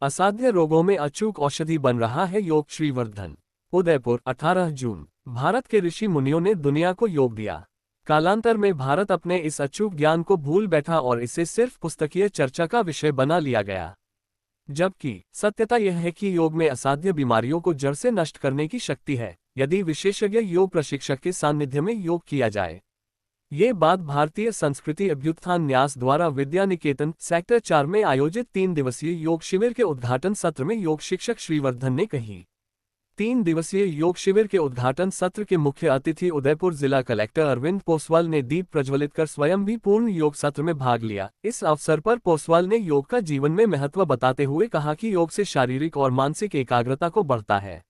असाध्य रोगों में अचूक औषधि बन रहा है योग। श्रीवर्धन, उदयपुर, 18 जून। भारत के ऋषि मुनियों ने दुनिया को योग दिया। कालांतर में भारत अपने इस अचूक ज्ञान को भूल बैठा और इसे सिर्फ पुस्तकीय चर्चा का विषय बना लिया गया। जबकि सत्यता यह है कि योग में असाध्य बीमारियों को जड़ से नष्ट करने की शक्ति है, यदि विशेषज्ञ योग प्रशिक्षक के सानिध्य में योग किया जाए। ये बात भारतीय संस्कृति अभ्युत्थान न्यास द्वारा विद्या निकेतन सेक्टर 4 में आयोजित 3 दिवसीय योग शिविर के उद्घाटन सत्र में योग शिक्षक श्रीवर्धन ने कही। 3 दिवसीय योग शिविर के उद्घाटन सत्र के मुख्य अतिथि उदयपुर जिला कलेक्टर अरविंद पोसवाल ने दीप प्रज्वलित कर स्वयं भी पूर्ण योग सत्र में भाग लिया। इस अवसर पर पोसवाल ने योग का जीवन में महत्व बताते हुए कहा कि योग से शारीरिक और मानसिक एकाग्रता को बढ़ता है।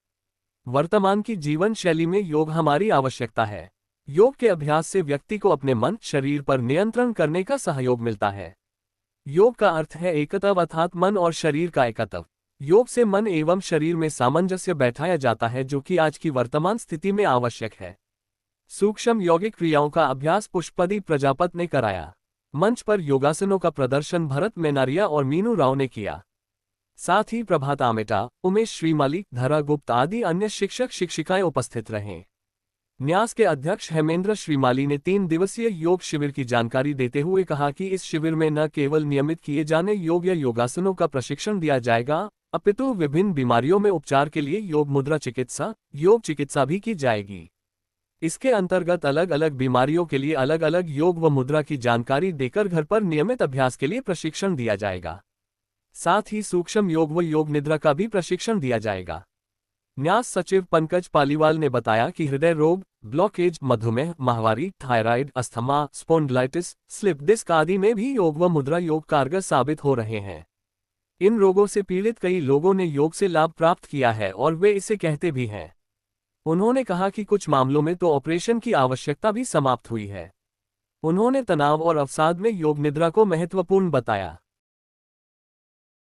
वर्तमान की जीवन शैली में योग हमारी आवश्यकता है। योग के अभ्यास से व्यक्ति को अपने मन, शरीर पर नियंत्रण करने का सहयोग मिलता है। योग का अर्थ है एकत्व, अर्थात मन और शरीर का एकत्व। योग से मन एवं शरीर में सामंजस्य बैठाया जाता है, जो कि आज की वर्तमान स्थिति में आवश्यक है। सूक्ष्म यौगिक क्रियाओं का अभ्यास पुष्पदी प्रजापत ने कराया। मंच पर योगासनों का प्रदर्शन भरत मेनारिया और मीनू राव ने किया। साथ ही प्रभात आमेटा, उमेश श्रीमाली, धरा गुप्त आदि अन्य शिक्षक शिक्षिकाएं उपस्थित रहे। न्यास के अध्यक्ष हेमेंद्र श्रीमाली ने 3 दिवसीय योग शिविर की जानकारी देते हुए कहा कि इस शिविर में न केवल नियमित किए जाने योग्य योगासनों का प्रशिक्षण दिया जाएगा, अपितु विभिन्न बीमारियों में उपचार के लिए योग मुद्रा चिकित्सा, योग चिकित्सा भी की जाएगी। इसके अंतर्गत अलग अलग बीमारियों के लिए अलग अलग योग व मुद्रा की जानकारी देकर घर पर नियमित अभ्यास के लिए प्रशिक्षण दिया जाएगा। साथ ही सूक्ष्म योग व योग निद्रा का भी प्रशिक्षण दिया जाएगा। न्यास सचिव पंकज पालीवाल ने बताया कि हृदय रोग, ब्लॉकेज, मधुमेह, माहवारी, thyroid, asthma, spondylitis, slip disc आदि में भी योग व मुद्रा योग कारगर साबित हो रहे हैं। इन रोगों से पीड़ित कई लोगों ने योग से लाभ प्राप्त किया है और वे इसे कहते भी हैं। उन्होंने कहा कि कुछ मामलों में तो ऑपरेशन की आवश्यकता भी समाप्त हुई है। उन्होंने तनाव और अवसाद में योग निद्रा को महत्वपूर्ण बताया।